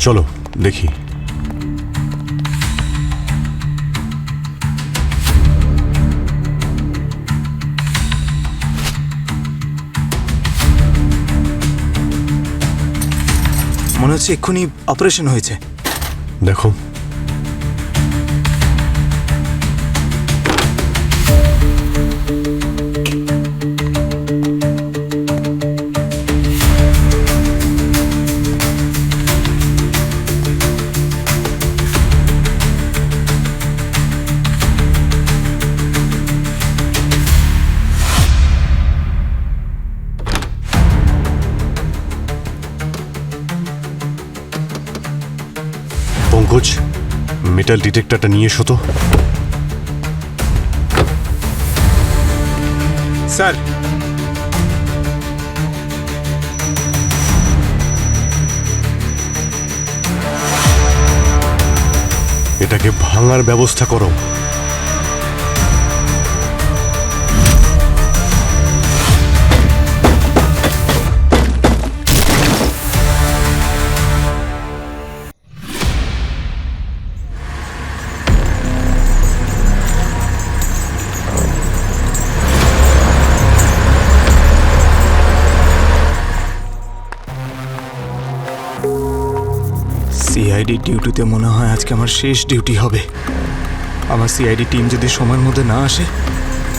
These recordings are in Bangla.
চলো দেখি। মনে হচ্ছে এক্ষুনি অপারেশন হয়েছে। দেখো, পঙ্কজ মেটাল ডিটেক্টরটা নিয়ে এসো তো। স্যার, এটাকে ভাঙার ব্যবস্থা করো। সিআইডি ডিউটিতে মনে হয় আজকে আমার শেষ ডিউটি হবে। আমার সিআইডি টিম যদি সময়ের মধ্যে না আসে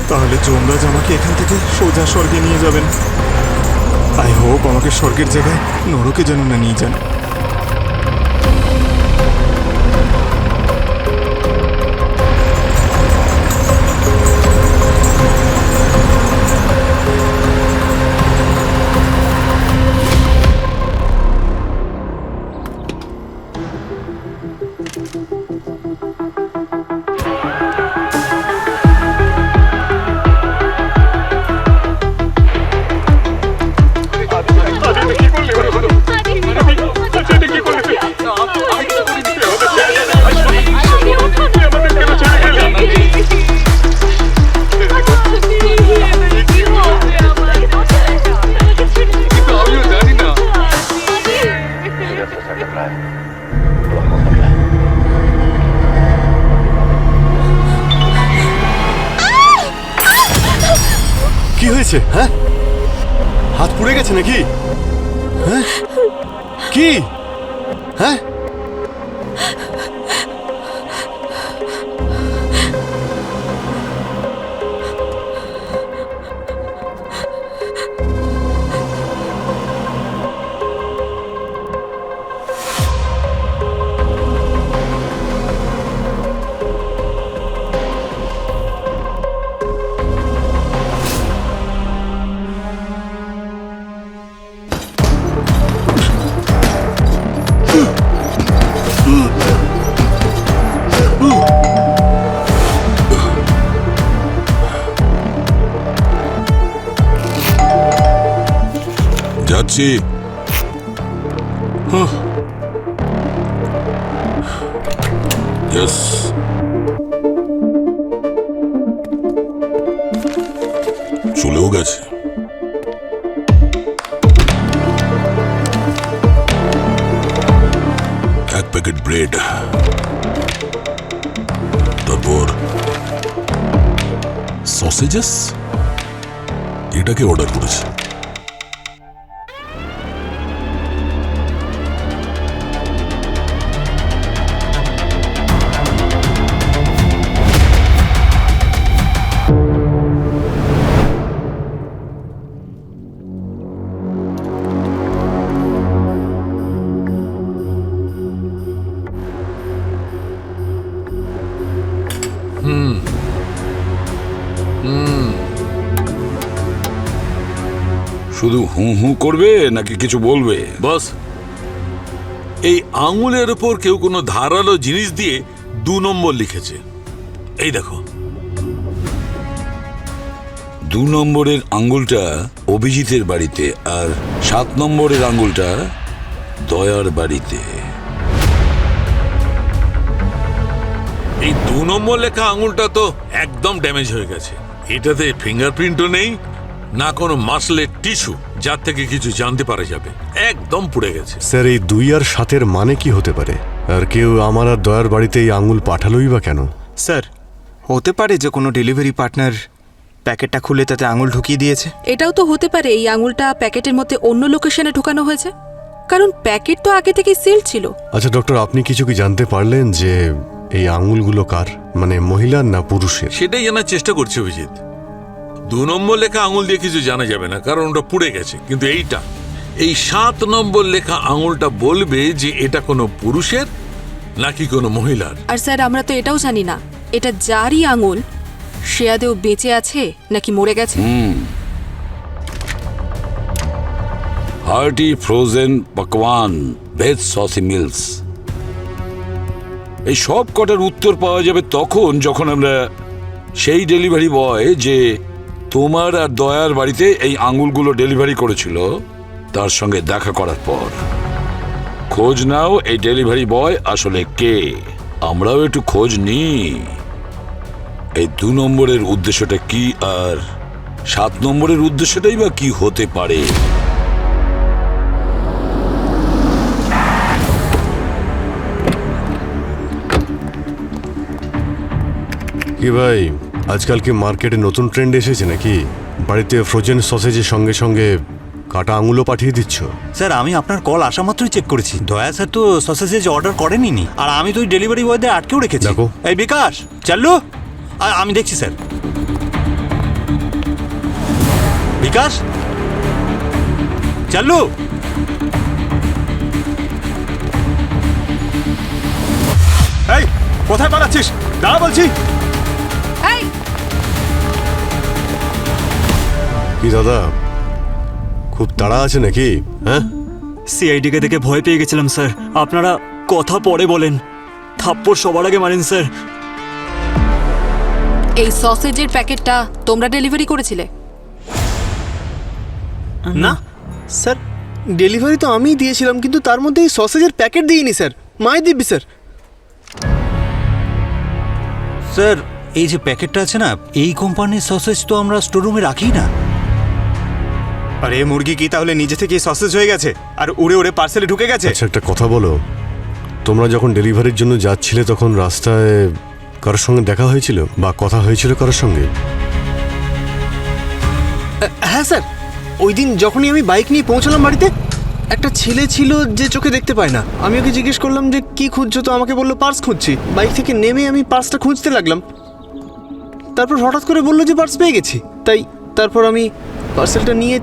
তাহলে যমরাজ আমাকে এখান থেকে সোজা স্বর্গে নিয়ে যাবেন। আই হোপ আমাকে স্বর্গের জায়গায় নরকে যেন না নিয়ে যান। কি হয়েছে? হ্যাঁ, হাত পুড়ে গেছে নাকি? হ্যাঁ, কি? হ্যাঁ, যাচ্ছি। ইয়েস, চলেও গেছে। এক প্যাকেট ব্রেড, তারপর সসেজেস, এটাকে অর্ডার করেছে। শুধু হু হু করবে নাকি কিছু বলবে? বস, এই আঙুলের উপর কেউ কোনো ধারালো জিনিস দিয়ে 2 নম্বর লিখেছে। এই দেখো। 2 নম্বরের আঙ্গুলটা অভিজিতের বাড়িতে আর 7 নম্বরের আঙ্গুলটা দয়ার বাড়িতে। এই 2 নম্বর লেখা আঙুলটা তো একদম ড্যামেজ হয়ে গেছে। এটাতে ফিঙ্গারপ্রিন্টও নেই, না কোনো মাসলের টিস্যু যার থেকে কিছু জানতে পারা যাবে। একদম পুড়ে গেছে। স্যার এই 2 আর 7-এর মানে কি হতে পারে? আর কেউ আমার আর দয়ার বাড়িতে এই আঙুল পাঠালোই বা কেন? স্যার হতে পারে যে কোনো ডেলিভারি পার্টনার প্যাকেটটা খুলে তাতে আঙুল ঢুকিয়ে দিয়েছে। এটাও তো হতে পারে এই আঙুলটা প্যাকেটের মধ্যে অন্য লোকেশনে ঢোকানো হয়েছে, কারণ প্যাকেট তো আগে থেকেই সিল ছিল। আচ্ছা ডক্টর, আপনি কিছু কি জানতে পারলেন যে এই আঙুলগুলো কার, মানে মহিলার না পুরুষের? সেটাই জানার চেষ্টা করছি অভিজিৎ। 2 নম্বর লেখা আঙুল দিয়ে কিছু জানা যাবে না, কারণ ওটা পুড়ে গেছে। কিন্তু এই 7 নম্বর লেখা আঙুলটা বলবে যে এটা কোনো পুরুষের নাকি কোনো মহিলার। আর স্যার আমরা তো এটাও জানি না এটা যারই আঙুল সে আদেও বেঁচে আছে নাকি মরে গেছে। Hearty frozen pakwan veg saucy meals, এই সব কটার উত্তর পাওয়া যাবে তখন যখন আমরা সেই ডেলিভারি বয় যে তোমার আর দয়ার বাড়িতে এই আঙুলগুলো ডেলিভারি করেছিল তার সঙ্গে দেখা করার পর। খোঁজ নাও এই ডেলিভারি বয় আসলে কে, আমরাও একটু খোঁজ নিই এই 2 নম্বরের উদ্দেশ্যটা কি আর 7 নম্বরের উদ্দেশ্যটাই বা কি হতে পারে। কি ভাই, আজকাল কি মার্কেটে নতুন ট্রেন্ড এসেছে নাকি? বাড়িতে ফ্রোজেন সসেজের সঙ্গে সঙ্গে কাটা আঙুলও পাঠিয়ে দিচ্ছ? স্যার আমি আপনার কল আসা মাত্রই চেক করেছি। দয়া স্যার তো সসেজেস অর্ডার করেনি, আর আমি তো ওই ডেলিভারি বয়দের আটকেও রেখেছি। দেখো। এই বিকাশ, চাল্লু, আমি দেখছি স্যার। বিকাশ, চাল্লু। এই কোথায় পালাচ্ছিস? দাঁড়া বলছি। এই কি দাদা, খুব তাড়া আছে নাকি? হ্যাঁ, সিআইডিকে দেখে ভয় পেয়ে গেছিলাম স্যার। আপনারা কথা পরে বলেন, থাপ্পড় সবার আগে মারেন স্যার। এই সসেজের প্যাকেটটা তোমরা ডেলিভারি করেছিলে? না স্যার, ডেলিভারি তো আমিই দিয়েছিলাম, কিন্তু তার মধ্যে এই সসেজের প্যাকেট দিইনি স্যার। মাই দিব্যি স্যার। স্যার এই যে প্যাকেটটা আছে না, এই কোম্পানির সসেজ তো আমরা স্টোররুমে রাখি না। আরে মুরগি কি তাহলে নিজে থেকেই সসেজ হয়ে গেছে আর উড়ে উড়ে পার্সেলে ঢুকে গেছে? আচ্ছা একটা কথা বলো, তোমরা যখন ডেলিভারির জন্য যাচ্ছিলে তখন রাস্তায় কারোর সঙ্গে দেখা হয়েছিল বা কথা হয়েছিল কারোর সঙ্গে? হ্যাঁ স্যার, ওই দিন যখনই আমি বাইক নিয়ে পৌঁছলাম বাড়িতে, একটা ছেলে ছিল যে চোখে দেখতে পায় না। আমি ওকে জিজ্ঞেস করলাম যে কি খুঁজছো, তো আমাকে বললো পার্স খুঁজছি। বাইক থেকে নেমে আমি পার্সটা খুঁজতে লাগলাম, তারপর হঠাৎ করে বললো যে পার্স পেয়ে গেছি। তারপর আমি পার্সেলটা নিয়ে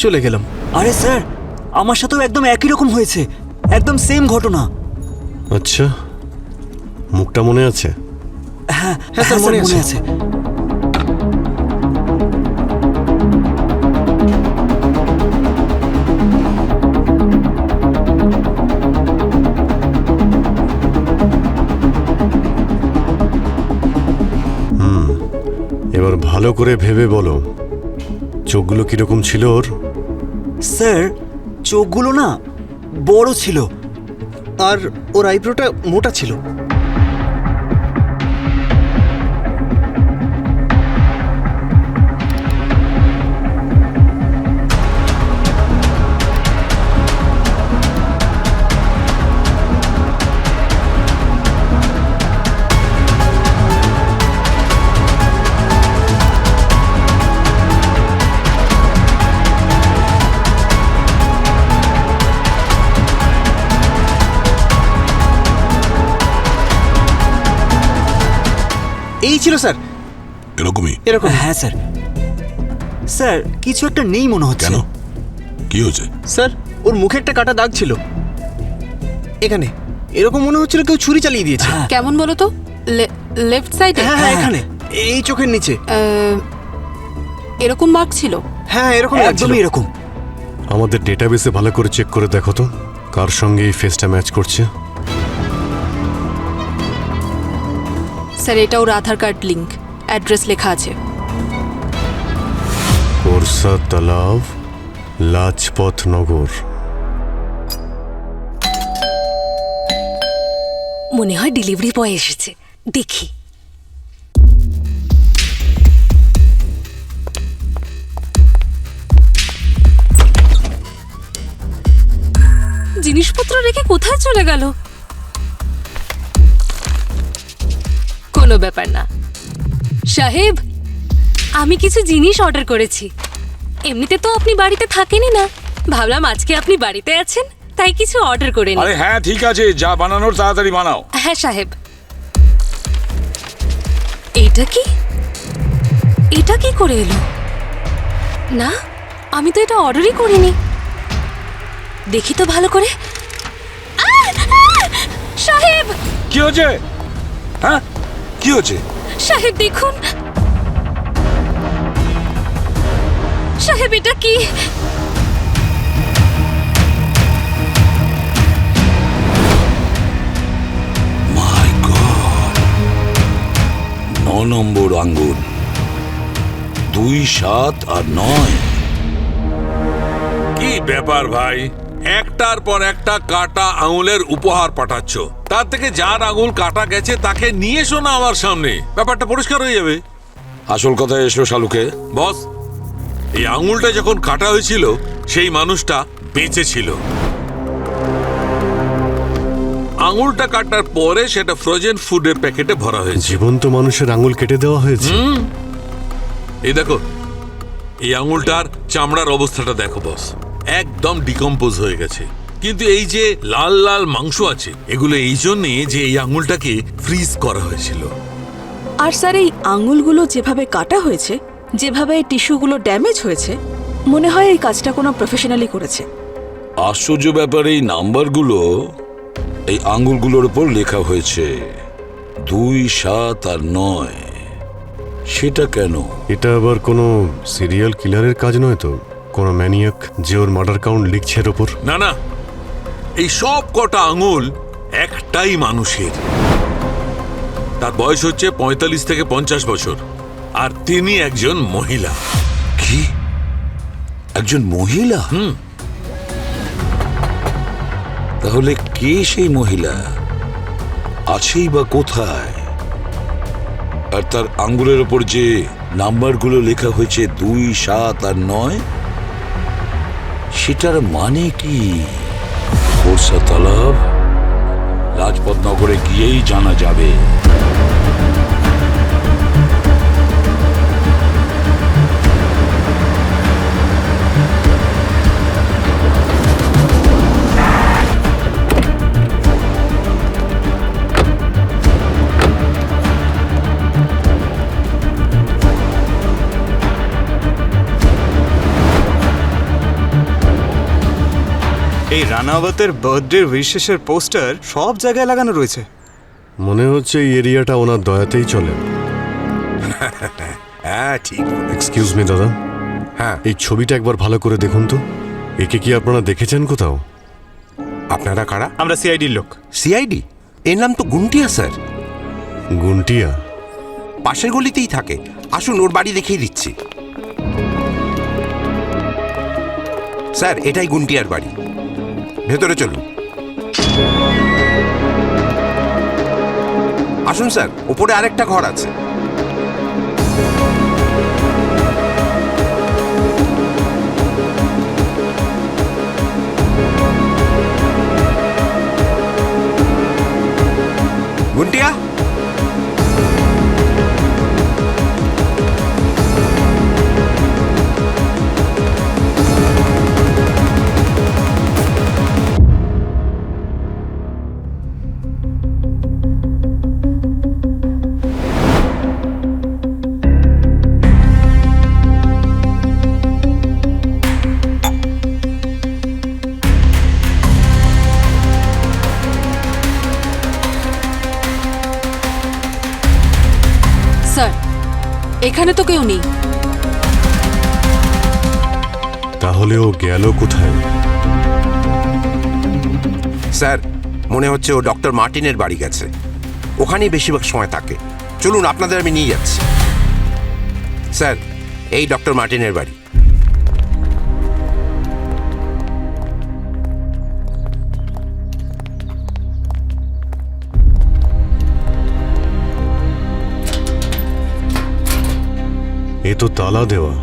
চলে গেলাম। আরে স্যার, আমার সাথেও একদম একই রকম হয়েছে, একদম সেম ঘটনা। আচ্ছা, মুখটা মনে আছে? হ্যাঁ হ্যাঁ স্যার, মনে আছে। এবার ভালো করে ভেবে বলো, চোখগুলো কিরকম ছিল ওর? স্যার চোখগুলো না বড় ছিল। আর ওর আইব্রোটা মোটা ছিল। এই ছিল স্যার, এরকমই? এরকম। হ্যাঁ স্যার। স্যার কিছু একটা নেই মনে হচ্ছে। কেন, কি হয়েছে? স্যার ওর মুখে একটা কাটা দাগ ছিল এখানে, এরকম মনে হচ্ছিল কেউ ছুরি চালিয়ে দিয়েছে। কেমন বলো তো? লেফট সাইডে হ্যাঁ হ্যাঁ, এখানে এই চোখের নিচে এরকম মার্ক ছিল। হ্যাঁ এরকম লাগছিল। একদমই এরকম। আমাদের ডেটাবেসে ভালো করে চেক করে দেখো তো কার সঙ্গে এই ফেসটা ম্যাচ করছে। স্যার এটা ওর আধার কার্ড লিংক, অ্যাড্রেস লেখা আছে। কোরসা তালাব, লাজপত নগর। মনে হয় ডেলিভারি বয় এসেছে, দেখি। জিনিসপত্র রেখে কোথায় চলে গেল? কোনো ব্যাপার না সাহেব, আমি কিছু জিনিস অর্ডার করেছি। এমনিতে তো আপনি বাড়িতে থাকেনই না, ভাবলাম আজকে আপনি বাড়িতে আছেন তাই কিছু অর্ডার করে নিই। আরে হ্যাঁ ঠিক আছে, যা বানানোর তাড়াতাড়ি বানাও। হ্যাঁ সাহেব। এটা কি? এটা কি করে এলো? না, আমি তো এটা অর্ডারই করিনি। দেখি তো ভালো করে। সাহেব! কি হচ্ছে? হ্যাঁ কি হচ্ছে? সাহেব দেখুন। সাহেব এটা কি? মাই গড, 9 নম্বর আঙ্গুল, 2, 7 আর 9। কি ব্যাপার ভাই, একটার পর একটা কাটা আঙুলের উপহার পাঠাচ্ছ, তার থেকে যার আঙুল কাটা গেছে তাকে নিয়ে এসো না আমার সামনে, ব্যাপারটা পরিষ্কার হয়ে যাবে। আসল কথা এসো শালুকে। বস, এই আঙুলটা যখন কাটা হয়েছিল সেই মানুষটা বেঁচে ছিল। আঙুলটা কাটার পরে সেটা ফ্রোজেন ফুডের প্যাকেটে ভরা হয়েছে। জীবন্ত মানুষের আঙুল কেটে দেওয়া হয়েছে। এই দেখো, এই আঙুলটার চামড়ার অবস্থাটা দেখো বস, একদম ডিকম্পোজ হয়ে গেছে। কিন্তু এই যে লাল লাল মাংস আছে, এগুলো এই জন্যে যে এই আঙুলটাকে ফ্রিজ করা হয়েছিল। আর স্যার এই আঙুলগুলো যেভাবে কাটা হয়েছে, যেভাবে এই টিস্যুগুলো ড্যামেজ হয়েছে, মনে হয় এই কাজটা কোনো প্রফেশনালি করেছে। আশ্চর্য ব্যাপার, এই নাম্বারগুলো এই আঙ্গুলগুলোর উপর লেখা হয়েছে 2, 7 আর 9। সেটা কেন? এটা আবার কোনো সিরিয়াল কিলারের কাজ নয় তো? কোনো ম্যানিয়াক যে ওর মার্ডার কাউন্ট লিখছে এর ওপর? না না, এই সব কটা আঙুল একটাই মানুষের। তার বয়স হচ্ছে 45 থেকে 50 বছর, আর তিনি একজন মহিলা। কি? একজন মহিলা? তাহলে কে সেই মহিলা? আছেই বা কোথায়? আর তার আঙ্গুলের ওপর যে নাম্বারগুলো লেখা হয়েছে 2, 7 আর 9, সেটার মানে কি? বর্ষা তালাব, রাজপথ নগরে গিয়েই জানা যাবে। এই রানাওয়াতের বার্থডে উইশেসের পোস্টার সব জায়গায় লাগানো রয়েছে। মনে হচ্ছে এই এরিয়াটা ওনার দয়াতেই চলে। হ্যাঁ ঠিক। এক্সকিউজ মি দাদা, হ্যাঁ এই ছবিটা একবার ভালো করে দেখুন তো। একে কি আপনারা দেখেছেন কোথাও? আপনারা কারা? আমরা সিআইডির লোক। সিআইডি? এর নাম তো গুন্টিয়া স্যার। গুন্টিয়া? পাশের গলিতেই থাকে, আসুন ওর বাড়ি দেখিয়ে দিচ্ছি। স্যার এটাই গুন্টিয়ার বাড়ি, ভেতরে চলুন। আসুন স্যার, ওপরে আরেকটা ঘর আছে। গুন্টিয়া, স্যার, এখানে তো কেউ নেই। তাহলে ও গেল কোথায়? স্যার মনে হচ্ছে ও ডক্টর মার্টিনের বাড়ি গেছে, ওখানেই বেশিরভাগ সময় থাকে। চলুন আপনাদের আমি নিয়ে যাচ্ছি। স্যার এই ডক্টর মার্টিনের বাড়ি। এ তো তালা দেওয়া।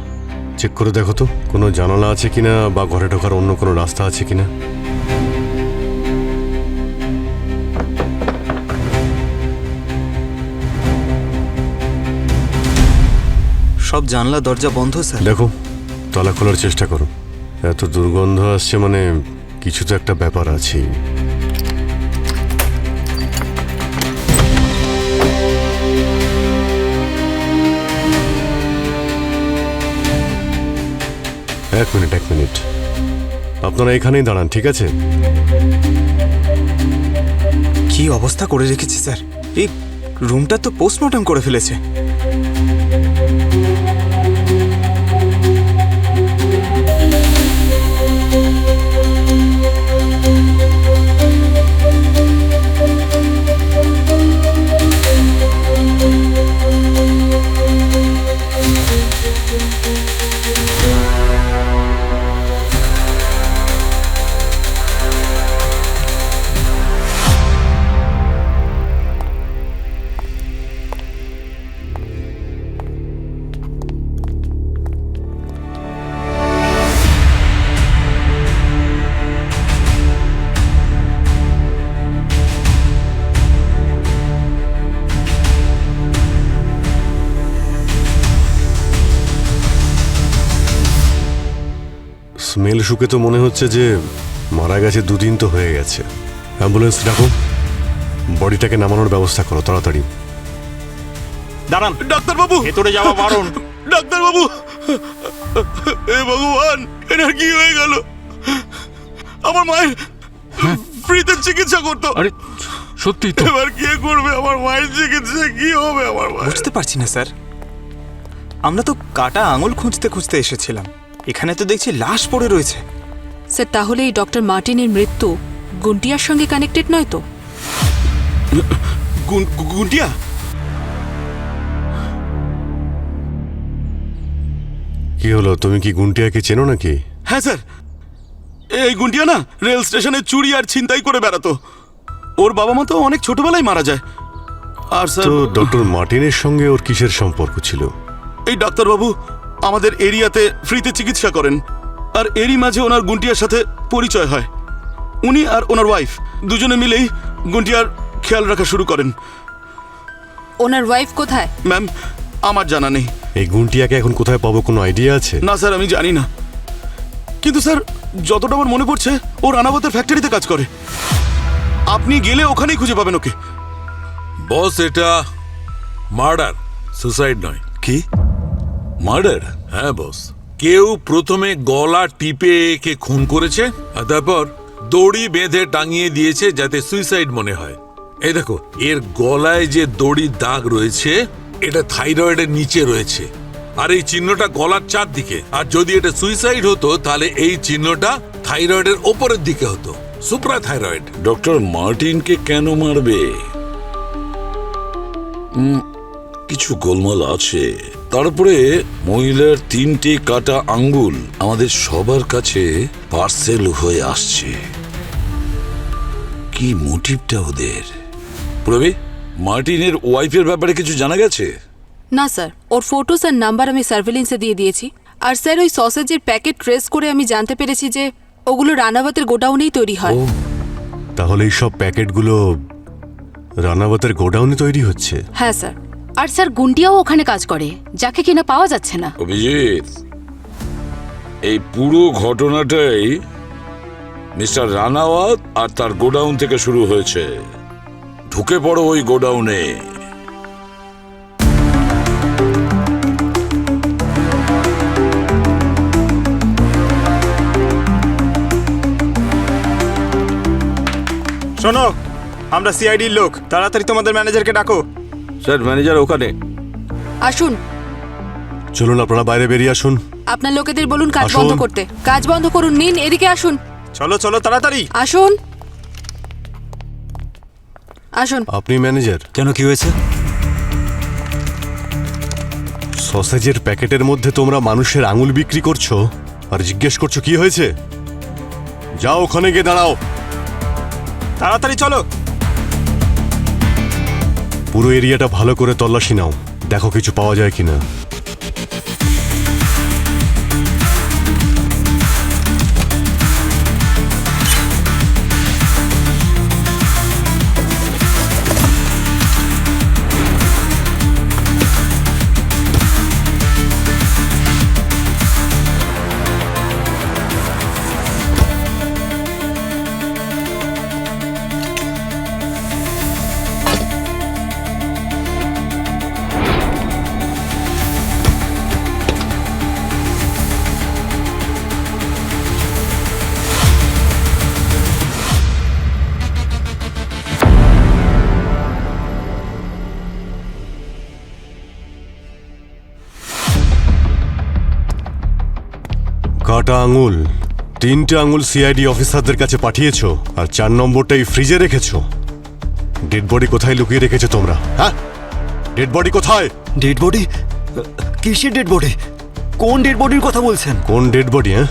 চেক করে দেখো তো কোনো জানালা আছে কিনা বা ঘরে ঢোকার অন্য কোনো রাস্তা আছে কিনা। সব জানলা দরজা বন্ধ স্যার। দেখো, তালা খোলার চেষ্টা করো। এত দুর্গন্ধ আসছে মানে কিছু তো একটা ব্যাপার আছে। এক মিনিট আপনারা এখানেই দাঁড়ান, ঠিক আছে? কি অবস্থা করে রেখেছে স্যার, এই রুমটা তো পোস্টমর্টম করে ফেলেছে। স্মেল শুকে তো মনে হচ্ছে যে মারা গেছে, 2 দিন তো হয়ে গেছে। অ্যাম্বুলেন্স ডাকো, বডিটাকে নামানোর ব্যবস্থা করো তাড়াতাড়ি। দাঁড়ান ডাক্তারবাবু, ভেতরে যাওয়া বারণ। ডাক্তারবাবু, এ ভগবান, এনার কি হয়ে গেল? আমার মায়ের ফ্রিতে চিকিৎসা করতো। আরে সত্যি তো? এবার কি করবে আমার মায়ের চিকিৎসা? কি হবে আমার মায়ের? বুঝতে পারছি না স্যার, আমরা তো কাটা আঙুল খুঁজতে খুঁজতে এসেছিলাম, এখানে তো দেখছি লাশ পড়ে রয়েছে। স্যার, তাহলে এই ডক্টর মার্টিনের মৃত্যু গুন্টিয়ার সঙ্গে কানেক্টেড নয় তো? গুন্টিয়া? কি হলো, তুমি কি গুন্টিয়াকে চেনো নাকি? হ্যাঁ স্যার, এই গুন্টিয়া না রেল স্টেশনে চুরি আর ছিনতাই করে বেড়াতো। ওর বাবা মা তো অনেক ছোটবেলায় মারা যায়। আর স্যার, তো ডক্টর মার্টিনের সঙ্গে ওর কিসের সম্পর্ক ছিল? এই ডাক্তারবাবু আমাদের এরিয়াতে ফ্রিতে চিকিৎসা করেন, আর এরই মাঝে ওনার গুন্টিয়ার সাথে পরিচয় হয়। উনি আর ওনার ওয়াইফ দুজনে মিলেই গুন্টিয়ার খেয়াল রাখা শুরু করেন। ওনার ওয়াইফ কোথায়? ম্যাম, আমার জানা নেই। এই গুন্টিয়াকে এখন কোথায় পাবো, কোনো আইডিয়া আছে? না স্যার, আমি জানি না, কিন্তু স্যার যতটা আমার মনে পড়ছে ও রানাবতের ফ্যাক্টরিতে কাজ করে। আপনি গেলে ওখানেই খুঁজে পাবেন ওকে। বস, এটা মার্ডার, সুসাইড নয়। কি মার্ডার? হ্যাঁ বস, কেউ প্রথমে গলা টিপে একে খুন করেছে আর তারপর দড়ি বেঁধে টাঙিয়ে দিয়েছে যাতে সুইসাইড মনে হয়। এই দেখো, এর গলায় যে দড়ির দাগ রয়েছে এটা থাইরয়েডের নিচে রয়েছে, আর এই চিহ্নটা গলার চারদিকে। আর যদি এটা সুইসাইড হতো তাহলে এই চিহ্নটা থাইরয়েডের ওপরের দিকে হতো, সুপ্রা থাইরয়েড। ডক্টর মার্টিনকে কেন মারবে? কিছু গোলমাল আছে। তারপরে মহিলার 3টে কাটা আঙ্গুল আমাদের সবার কাছে পার্সেল হয়ে আসছে। কি মোটিভটা ওদের? প্রবি, মার্টিনের ওয়াইফের ব্যাপারে কিছু জানা গেছে? না স্যার, ওর ফটোস আর নাম্বার আমি সার্ভেলেন্সে দিয়ে দিয়েছি। আর স্যার, ওই সসেজের প্যাকেট ট্রেস করে আমি জানতে পেরেছি যে ওগুলো রানাবতের গোডাউনেই তৈরি হয়। তাহলে এই সব প্যাকেটগুলো রানাবতের গোডাউনে তৈরি হচ্ছে? হ্যাঁ স্যার। আর স্যার, গুন্টিয়াও ওখানে কাজ করে, যাকে কিনা পাওয়া যাচ্ছে না। অভিজিৎ, এই পুরো ঘটনাটাই মিস্টার রানাওয়াত আর তার গোডাউন থেকে শুরু হয়েছে। ঢুকে পড়ো ওই গোডাউনে। শোনো, আমরা সিআইডির লোক, তাড়াতাড়ি তোমাদের ম্যানেজারকে ডাকো। স্যার, ম্যানেজার ওখানে। আসুন। চলুন, আপনারা বাইরে বেরিয়ে আসুন। আপনার লোকেদের বলুন কাজ আসুন। বন্ধ করতে। কাজ বন্ধ করুন। নিন, এদিকে আসুন। চলো চলো তাড়াতাড়ি আসুন আসুন। আপনি ম্যানেজার? কেন, কি হয়েছে? সসেজের প্যাকেটের মধ্যে তোমরা মানুষের আঙুল বিক্রি করছো আর জিজ্ঞেস করছো কি হয়েছে? যাও ওখানে গিয়ে দাঁড়াও। তাড়াতাড়ি চলো। পুরো এরিয়াটা ভালো করে তল্লাশি নাও, দেখো কিছু পাওয়া যায় কিনা। কাটা আঙুল 3টে আঙুল সিআইডি অফিসারদের কাছে পাঠিয়েছো, আর 4 নম্বরটা এই ফ্রিজে রেখেছো। ডেড বডি কোথায় লুকিয়ে রেখেছো তোমরা? হ্যাঁ, ডেড বডি কোথায়? Dead body? কিসের ডেড বডি? কোন ডেড বডির কথা বলছেন? কোন ডেড বডি? হ্যাঁ,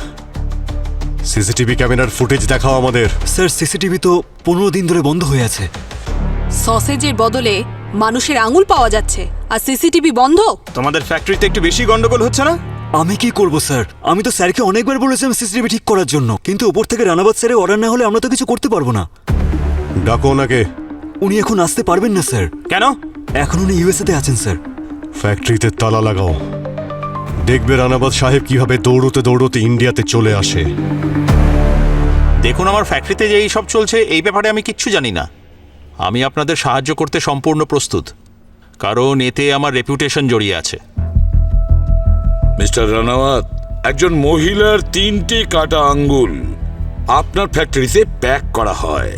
সিসিটিভি ক্যামেরার ফুটেজ দেখাও আমাদের। স্যার সিসিটিভি তো 15 দিন ধরে বন্ধ হয়ে আছে। সসেজের বদলে মানুষের আঙুল পাওয়া যাচ্ছে আর সিসিটিভি বন্ধ। তোমাদের ফ্যাক্টরিতে একটু বেশি গন্ডগোল হচ্ছে না? আমি কি করব স্যার? আমি তো স্যারকে অনেকবার বলেছিলাম সিসিটিভি ঠিক করার জন্য, কিন্তু উপর থেকে রানাবাদ স্যারের অর্ডার না হলে আমরা তো কিছু করতে পারবো না। ডাকো ওনাকে। উনি এখন আসতে পারবেন না স্যার। কেন? এখন উনি ইউএসএতে আছেন স্যার। ফ্যাক্টরিতে তালা লাগাও। দেখবে রানাবাদ সাহেব কিভাবে দৌড়তে দৌড়তে ইন্ডিয়াতে চলে আসে। দেখুন, আমার ফ্যাক্টরিতে যে এই সব চলছে এই ব্যাপারে আমি কিচ্ছু জানি না। আমি আপনাদের সাহায্য করতে সম্পূর্ণ প্রস্তুত, কারণ এতে আমার রেপুটেশন জড়িয়ে আছে। মিস্টার রানাওয়াত, একজন মহিলার 3টে কাটা আঙ্গুল আপনার ফ্যাক্টরিতে প্যাক করা হয়,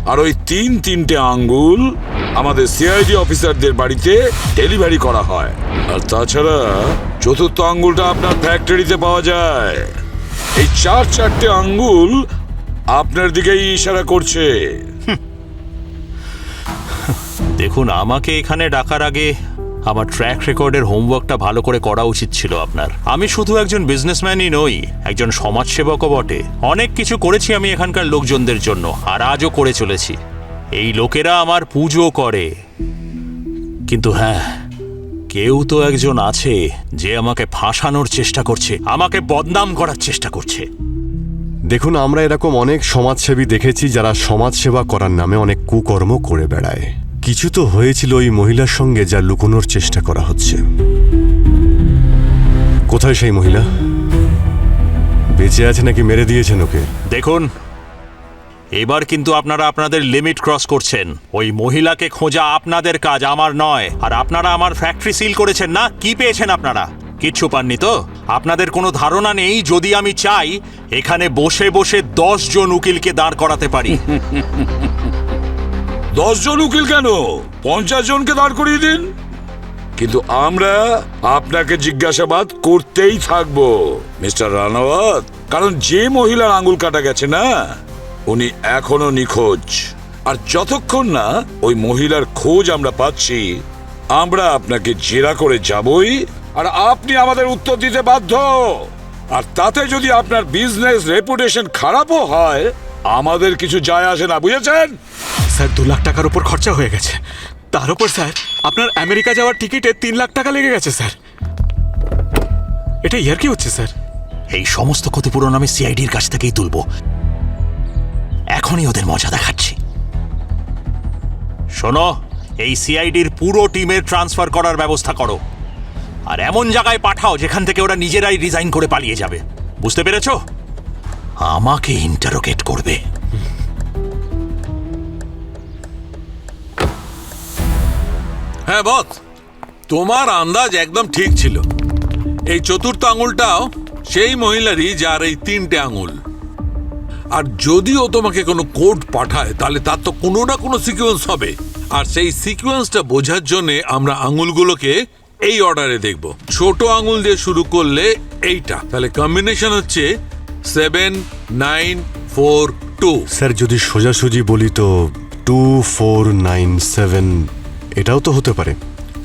আর ওই 3টে আঙ্গুল আমাদের সিআইডি অফিসারদের বাড়িতে ডেলিভারি করা হয়। আর তাছাড়া 4র্থ আঙ্গুলটা আপনার ফ্যাক্টরিতে পাওয়া যায়। এই 4টে আঙ্গুল আপনার দিকেই ইশারা করছে। দেখুন, আমাকে এখানে ডাকার আগে আমার ট্র্যাক রেকর্ডের হোমওয়ার্কটা ভালো করে করা উচিত ছিল আপনার। আমি শুধু একজন বিজনেসম্যানই নই, একজন সমাজসেবকও বটে। অনেক কিছু করেছি আমি এখানকার লোকজনদের জন্য, আর আজও করে চলেছি। এই লোকেরা আমার পুজো করে, কিন্তু হ্যাঁ, কেউ তো একজন আছে যে আমাকে ফাঁসানোর চেষ্টা করছে, আমাকে বদনাম করার চেষ্টা করছে। দেখুন, আমরা এরকম অনেক সমাজসেবী দেখেছি যারা সমাজসেবা করার নামে অনেক কুকর্ম করে বেড়ায়। কিছু তো হয়েছিল ওই মহিলার সঙ্গে যা লুকোনোর চেষ্টা করা হচ্ছে। কোথায় সেই মহিলা? বেঁচে আছে নাকি মেরে দিয়েছেন ওকে? দেখুন, এবার কিন্তু আপনারা আপনাদের লিমিট ক্রস করছেন। ওই মহিলাকে খোঁজা আপনাদের কাজ, আমার নয়। আর আপনারা আমার ফ্যাক্টরি সিল করেছেন না, কি পেয়েছেন আপনারা? কিচ্ছু পাননি তো? আপনাদের কোনো ধারণা নেই, যদি আমি চাই এখানে বসে বসে 10 জন উকিলকে দাঁড় করাতে পারি। 10 জন উকিল কেন, 50 জনকে দাঁড় করিয়ে দিন। কিন্তু আমরা আপনাকে জিজ্ঞাসাবাদ করতেই থাকবো মিস্টার রানাওয়াত, কারণ যে মহিলার আঙুল কাটা গেছে না, উনি এখনো নিখোঁজ। আর যতক্ষণ না ওই মহিলার খোঁজ আমরা পাচ্ছি, আমরা আপনাকে জেরা করে যাবই, আর আপনি আমাদের উত্তর দিতে বাধ্য। আর তাতে যদি আপনার বিজনেস রেপুটেশন খারাপও হয়, আমাদের কিছু যায় আসে না, বুঝেছেন? স্যার 2 লাখ টাকার উপর খরচা হয়ে গেছে। তার উপর স্যার আপনার আমেরিকা যাওয়ার টিকিটে 3 লাখ টাকা লেগে গেছে স্যার। এটা ইয়ার কি হচ্ছে স্যার? এই সমস্ত ক্ষতিপূরণ আমি সিআইডির কাছ থেকেই তুলব। এখনই ওদের মজা দেখাচ্ছি। শোনো, এই সিআইডির পুরো টিমের ট্রান্সফার করার ব্যবস্থা করো, আর এমন জায়গায় পাঠাও যেখান থেকে ওরা নিজেরাই রিজাইন করে পালিয়ে যাবে। বুঝতে পেরেছো? আমাকে ইন্টারোগেট করবে। হ্যাঁ বস, তোমার আন্দাজ একদম ঠিক ছিল। এই 4র্থ আঙুলটাও সেই মহিলারই, যার এই 3টে আঙুল। আর যদিও তোমাকে কোনো কোড পাঠায়, তাহলে তার তো কোনো না কোনো সিকোয়েন্স হবে। আর সেই সিকোয়েন্সটা বোঝার জন্য আমরা আঙুলগুলোকে এই অর্ডারে দেখব। ছোট আঙুল দিয়ে শুরু করলে এইটা, তাহলে কম্বিনেশন হচ্ছে 7, 9, 4, 2। স্যার, যদি সোজাসুজি বলি তো 2, 4, 9, 7 এটাও তো হতে পারে।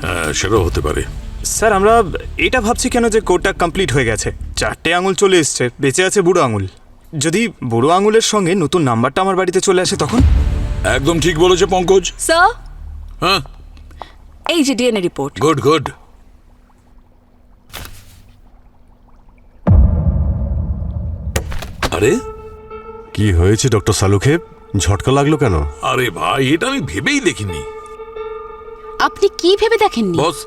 হ্যাঁ, সেটাও হতে পারে। স্যার আমরা এটা ভাবছি কেন যে কোডটা কমপ্লিট হয়ে গেছে, 4টে আঙুল চলে এসছে, বেঁচে আছে বুড়ো আঙুল। যদি বুড়ো আঙুলের সঙ্গে নতুন নাম্বারটা আমার বাড়িতে চলে আসে তখন? একদম ঠিক বলেছে পঙ্কজ। স্যার, হ্যাঁ, এই যে ডিএনএ রিপোর্ট। Good good. আরে কি হয়েছে ডক্টর সালুখেব? ঝটকা লাগলো কেন? আরে ভাই, এটা আমি ভেবেই দেখিনি। আপনি কি ভেবে দেখেননি? বস,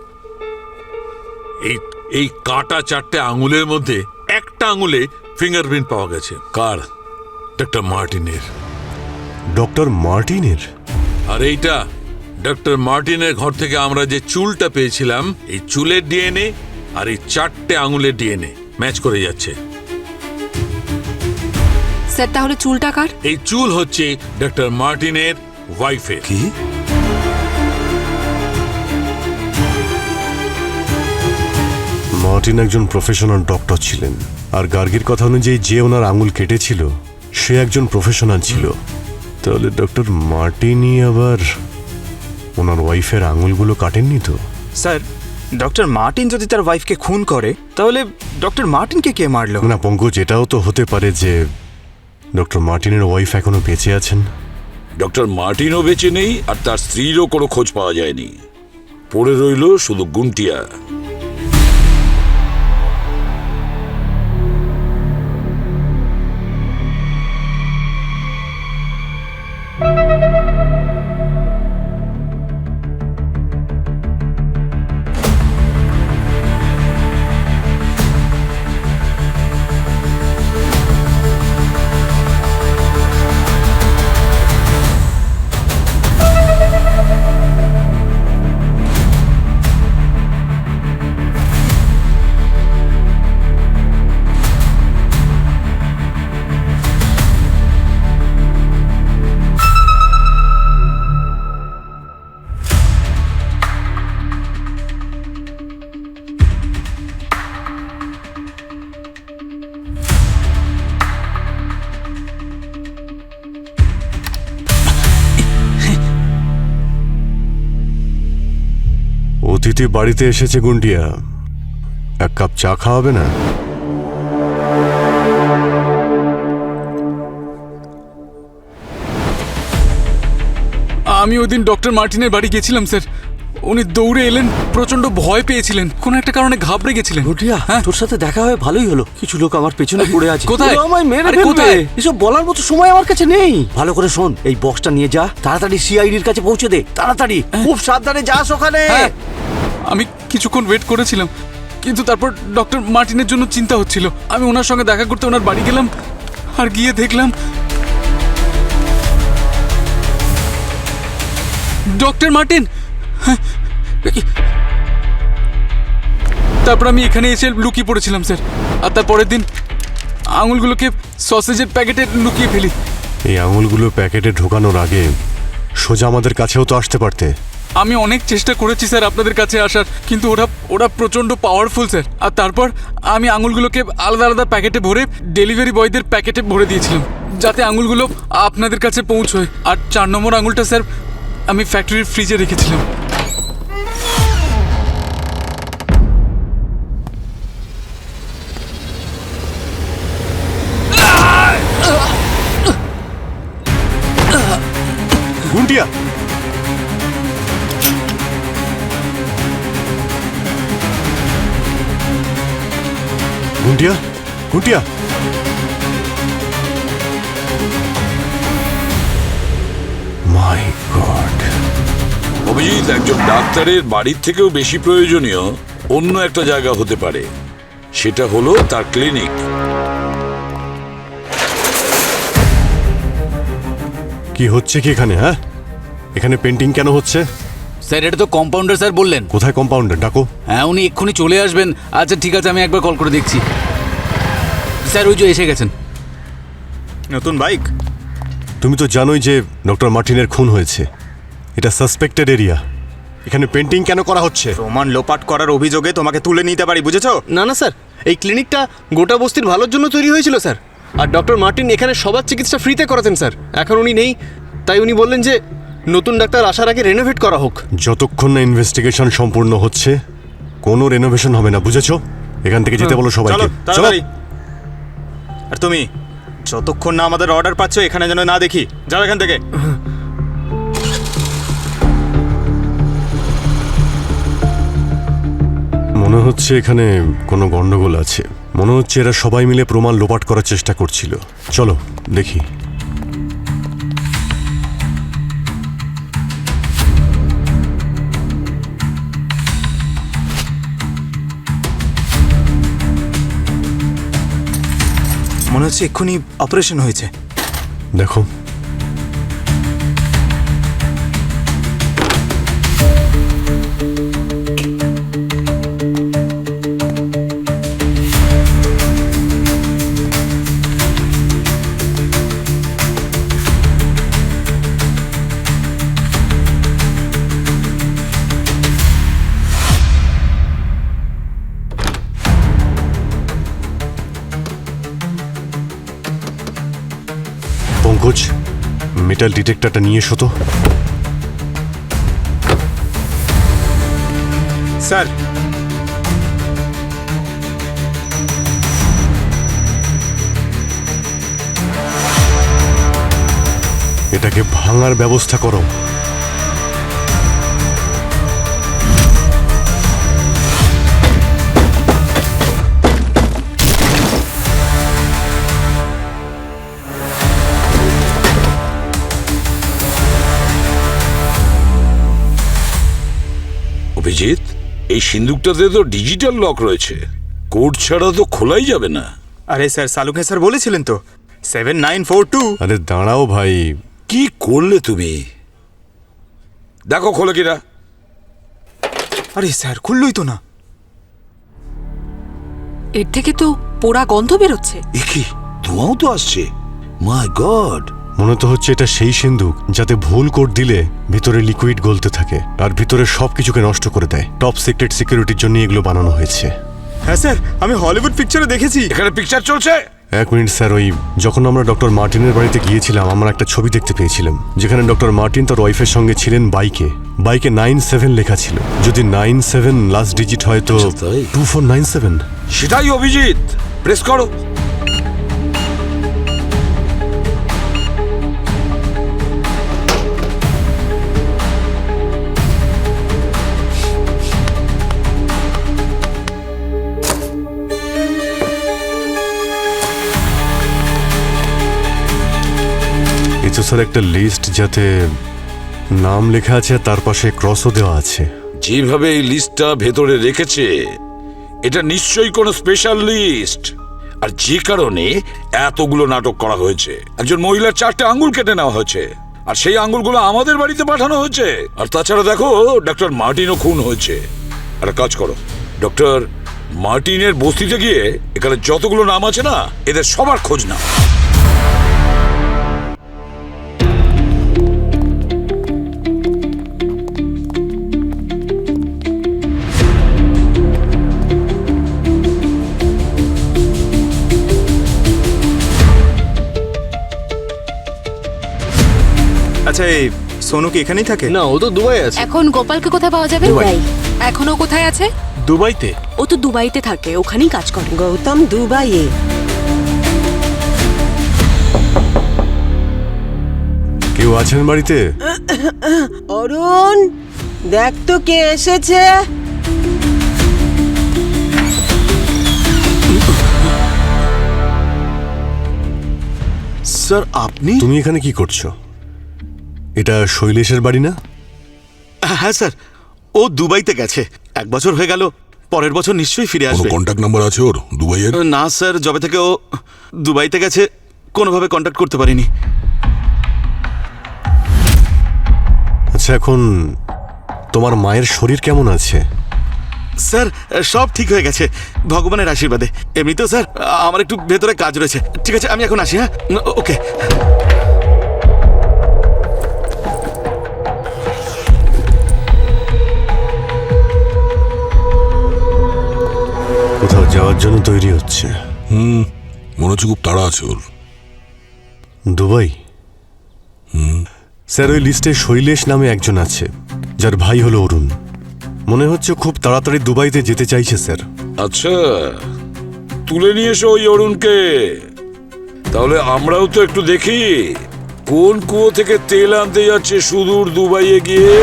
এই কাটা 4টে আঙুলের মধ্যে একটা আঙুলে ফিঙ্গারপ্রিন্ট পাওয়া গেছে। কার? ডক্টর মার্টিনের। ডক্টর মার্টিনের? আর এইটা ডক্টর মার্টিনের ঘর থেকে আমরা যে চুলটা পেয়েছিলাম, এই চুলের ডিএনএ আর এই 4টে আঙুলের ডিএনএ ম্যাচ করে যাচ্ছে। স্যার, তাহলে চুলটা কার? এই চুল হচ্ছে ডক্টর মার্টিনের ওয়াইফের। কি? মার্টিন একজন প্রফেশনাল ডক্টর ছিলেন। আর গার্গির কথা অনুযায়ী যে ওনার আঙুল কেটেছিল সে একজন প্রফেশনাল ছিল। তাহলে ডক্টর মার্টিনি আবার ওনার ওয়াইফের আঙুলগুলো কাটেননি তো? স্যার, ডক্টর মার্টিন যদি তার ওয়াইফকে খুন করে তাহলে ডক্টর মার্টিনকে কে মারলো? না পঙ্কজ, এটাও তো হতে পারে যে ডক্টর মার্টিনের ওয়াইফ এখনো বেঁচে আছেন। ডক্টর মার্টিনও বেঁচে নেই আর তার স্ত্রীরও কোনো খোঁজ পাওয়া যায়নি। পড়ে রইল শুধু গুন্টিয়া। অতিথি বাড়িতে এসেছে গুন্টিয়া, এক কাপ চা খাওয়াবে না? আমি ওই দিন ডক্টর মার্টিনের বাড়ি গেছিলাম স্যার। উনি দৌড়ে এলেন, প্রচন্ড ভয় পেয়েছিলেন, কোনো একটা কারণে ঘাবড়ে গেছিলেন। গুটিয়া, হ্যাঁ? তোর সাথে দেখা হয়ে ভালোই হলো। কিছু লোক আমার পেছনে পড়ে আছে। কোথায়? ওরা আমায় মেরে আরে ফেলবে। কোথায়? এসব বলার মতো সময় আমার কাছে নেই। ভালো করে শোন, এই বক্সটা নিয়ে যা, তাড়াতাড়ি সিআইডির কাছে পৌঁছে দে, তাড়াতাড়ি। খুব সাবধানে যাস ওখানে। হ্যাঁ, আমি কিছুক্ষণ ওয়েট করেছিলাম, কিন্তু তারপর ডক্টর মার্টিনের জন্য চিন্তা হচ্ছিল। আমি ওনার সঙ্গে দেখা করতে ওনার বাড়ি গেলাম, আর গিয়ে দেখলাম ডক্টর মার্টিন। হ্যাঁ, তারপর আমি এখানে এসে লুকিয়ে পড়েছিলাম স্যার। আর তার পরের দিন আঙুলগুলোকে সসেজের প্যাকেটে লুকিয়ে ফেলি। এই আঙুলগুলো প্যাকেটে ঢোকানোর আগে সোজা আমাদের কাছেও তো আসতে পারতে। আমি অনেক চেষ্টা করেছি স্যার আপনাদের কাছে আসার, কিন্তু ওরা প্রচণ্ড পাওয়ারফুল স্যার। আর তারপর আমি আঙুলগুলোকে আলাদা আলাদা প্যাকেটে ভরে ডেলিভারি বয়দের প্যাকেটে ভরে দিয়েছিলাম, যাতে আঙুলগুলো আপনাদের কাছে পৌঁছয়। আর 4 নম্বর আঙুলটা স্যার আমি ফ্যাক্টরির ফ্রিজে রেখেছিলাম। গুন্টিয়া, গুন্টিয়া, গুন্টিয়া। মাই গড। অভিজিৎ, একজন ডাক্তারের বাড়ির থেকেও বেশি প্রয়োজনীয় অন্য একটা জায়গা হতে পারে, সেটা হলো তার ক্লিনিক। কি হচ্ছে কি এখানে? হ্যাঁ, এখানে পেন্টিং কেন হচ্ছে? স্যার, এটা তো কম্পাউন্ডার স্যার বললেন। কোথায় কম্পাউন্ডার? ডাকো। হ্যাঁ, উনি এক্ষুনি চলে আসবেন। আচ্ছা ঠিক আছে, আমি একবার কল করে দেখছি। স্যার, ওই যে এসে গেছেন। নতুন বাইক? তুমি তো জানোই যে ডক্টর মার্টিনের খুন হয়েছে, এটা সাসপেক্টেড এরিয়া। এখানে পেন্টিং কেন করা হচ্ছে? প্রমাণ লোপাট করার অভিযোগে তোমাকে তুলে নিতে পারি, বুঝেছো? না না স্যার, এই ক্লিনিকটা গোটা বস্তির ভালোর জন্য তৈরি হয়েছিল স্যার। আর ডক্টর মার্টিন এখানে সবার চিকিৎসা ফ্রিতে করাতেন স্যার। এখন উনি নেই, তাই উনি বললেন যে নতুন ডাক্তার আসার আগে রেনোভেট করা হোক। যতক্ষণ না ইনভেস্টিগেশন সম্পূর্ণ হচ্ছে কোনো রেনোভেশন হবে না, বুঝেছো? এখান থেকে যেতে বলো সবাইকে। চলো চলো। তাড়াতাড়ি। আর তুমি যতক্ষণ না আমাদের অর্ডার পাচ্ছ এখানে যেন না দেখি, যাও এখান থেকে। মনে হচ্ছে এখানে কোনো গন্ডগোল আছে। মনে হচ্ছে এরা সবাই মিলে প্রমাণ লোপাট করার চেষ্টা করছিল। চলো দেখি। মনে হচ্ছে এক্ষুনি অপারেশন হয়েছে। দেখো, মেটাল ডিটেক্টরটা নিয়ে এসো তো। স্যার, এটাকে ভাঙার ব্যবস্থা করো। অভিজিৎ, এই সিন্দুকটাতে তো ডিজিটাল লক রয়েছে, কোড ছাড়া তো খোলাই যাবে না। আরে স্যার, সালুকে স্যার বলেছিলেন তো 7942। আরে দাঁড়াও ভাই। কি করলে তুমি? দেখো খোলে কিনা। আরে স্যার, খুললই তো না। এর থেকে তো পোড়া গন্ধ বেরোচ্ছে। এ কি, ধোঁয়াও তো আসছে। মাই গড! মনে তো হচ্ছে এটা সেই সিন্দুক যাতে ভুল কোড দিলে ভিতরে লিকুইড গলতে থাকে আর ভিতরে সবকিছুকে নষ্ট করে দেয়। টপ সিক্রেট সিকিউরিটির জন্য এগুলো বানানো হয়েছে। হ্যাঁ স্যার, আমি হলিউড পিকচারে দেখেছি। এখানে পিকচার চলছে। এক মিনিট স্যার, ওই যখন আমরা ডক্টর মার্টিনের বাড়িতে গিয়েছিলাম আমরা একটা ছবি দেখতে পেয়েছিলাম যেখানে ডক্টর মার্টিন তার ওয়াইফের সঙ্গে ছিলেন বাইকে 97 লেখা ছিল। যদি 97 লাস্ট ডিজিট হয় তো 2497। সেটাই অভিজিৎ, প্রেস করো। এটা স্যার একটা লিস্ট যাতে নাম লেখা আছে তার পাশে ক্রসও দেওয়া আছে। যেভাবে এই লিস্টটা ভেতরে রেখেছে এটা নিশ্চয়ই কোনো স্পেশাল লিস্ট, আর যে কারণে এতগুলো নাটক করা হয়েছে। একজন মহিলার 4টে আঙ্গুল কেটে নেওয়া হয়েছে আর সেই আঙ্গুলগুলো আমাদের বাড়িতে পাঠানো হয়েছে। আর তাছাড়া দেখো, ডক্টর মার্টিনও খুন হয়েছে। আর কাজ করো, ডক্টর মার্টিনের বস্তিতে গিয়ে এখানে যতগুলো নাম আছে না এদের সবার খোঁজ নাও। আচ্ছা, এই সোনু কি এখানেই থাকে? না, ও তো দুবাই আছে। এখন গোপালকে কোথায় পাওয়া যাবে? এখনো কোথায় আছে? দুবাইতে। ও তো দুবাইতে থাকে, ওখানেই কাজ করে। গৌতম দুবাইয়ে। কেউ আছেন বাড়িতে? অরুণ, দেখ তো কে এসেছে। স্যার, আপনি? তুমি এখানে কি করছো? এটা শৈলেশের বাড়ি না? হ্যাঁ স্যার, ও দুবাইতে গেছে। 1 বছর হয়ে গেল, পরের বছর নিশ্চয়ই ফিরে আসবে। কন্ট্যাক্ট নাম্বার আছে ওর দুবাইয়ের? না স্যার, যবে থেকে ও দুবাইতে গেছে কোনোভাবে কন্ট্যাক্ট করতে পারিনি। আচ্ছা, এখন তোমার মায়ের শরীর কেমন আছে? স্যার, সব ঠিক হয়ে গেছে ভগবানের আশীর্বাদে। এমনিতেও স্যার আমার একটু ভেতরে কাজ রয়েছে। ঠিক আছে, আমি এখন আসি। হ্যাঁ, ওকে। কোথাও যাওয়ার জন্য তৈরি হচ্ছে? মনে হচ্ছে খুব তাড়া আছে ওর। দুবাই? স্যার, ওই লিস্টে শৈলেশ নামে একজন আছে যার ভাই হলো অরুণ। মনে হচ্ছে খুব তাড়াতাড়ি দুবাইতে যেতে চাইছে স্যার। আচ্ছা, তুলে নিয়ে এসো ওই অরুণকে। তাহলে আমরাও তো একটু দেখি কোন কুয়ো থেকে তেল আনতে যাচ্ছে সুদূর দুবাইয়ে গিয়ে।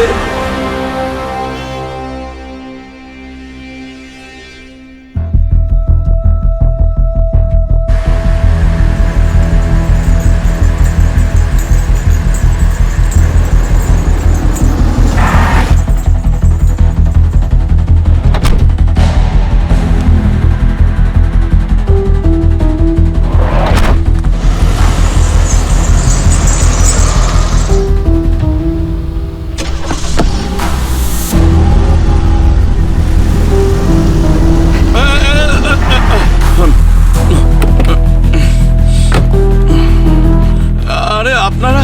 আরে আপনারা?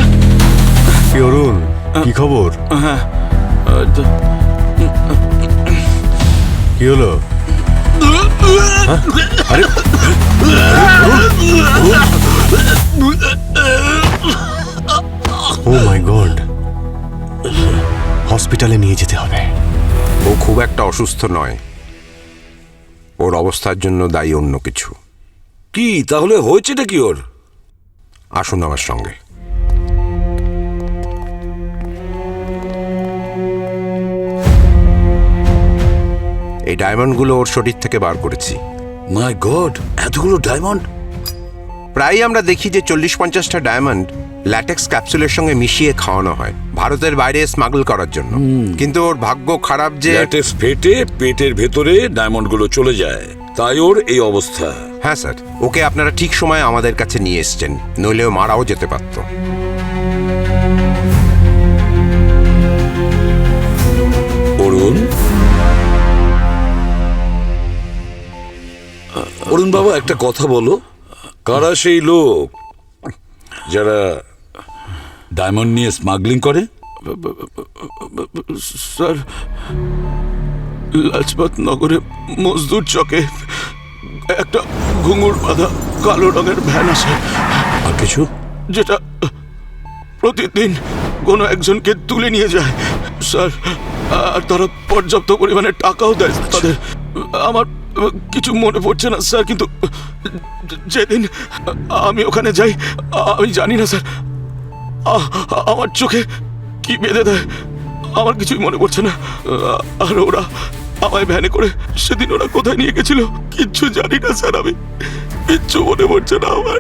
কি অরুণ, কি খবর? হ্যাঁ, কি হলো? আরে ও মাই গড, হসপিটালে নিয়ে যেতে হবে। ও খুব একটা অসুস্থ নয়, ওর অবস্থার জন্য দায়ী অন্য কিছু। কি তাহলে হয়েছেটা কি ওর? আসুন আমার সঙ্গে। এই ডায়মন্ডগুলো ওর শরীর থেকে বার করেছি। মাই গড, এতগুলো ডায়মন্ড! প্রায় আমরা দেখি যে 40-50টা ডায়মন্ড ল্যাটেক্স ক্যাপসুলের সঙ্গে মিশিয়ে খাওয়ানো হয় ভারতের বাইরে স্মাগল করার জন্য। কিন্তু ওর ভাগ্য খারাপ যে ল্যাটেক্স ফেটে পেটের ভেতরে ডায়মন্ডগুলো চলে যায়, তাই ওর এই অবস্থা। হ্যাঁ স্যার, ওকে আপনারা ঠিক সময়ে আমাদের কাছে নিয়ে এসছেন, নইলে ও মারাও যেতে পারত। অরুণ, অরুণ বাবা, একটা কথা বলো, কারা সেই লোক যারা ডায়মন্ড নিয়ে স্মাগলিং করে? স্যার, লাজপত নগরে মজদুর চকে একটা ঘুঙুর বাঁধা কালো রঙের ভ্যান আসে। আর কিছু? যেটা প্রতিদিন কোনো একজনকে তুলে নিয়ে যায় স্যার, আর তারা পর্যাপ্ত পরিমাণে টাকাও দেয় তাদের। আমার কিছু মনে পড়ছে না স্যার, কিন্তু যেদিন আমি ওখানে যাই আমি জানি না স্যার, আমার চোখে কি বেঁধে দেয় আমার কিছুই মনে পড়ছে না। আর ওরা আমায় ভ্যানে করে সেদিন ওরা কোথায় নিয়ে গেছিল কিচ্ছু জানি না স্যার, আমি কিচ্ছু মনে পড়ছে না আমার।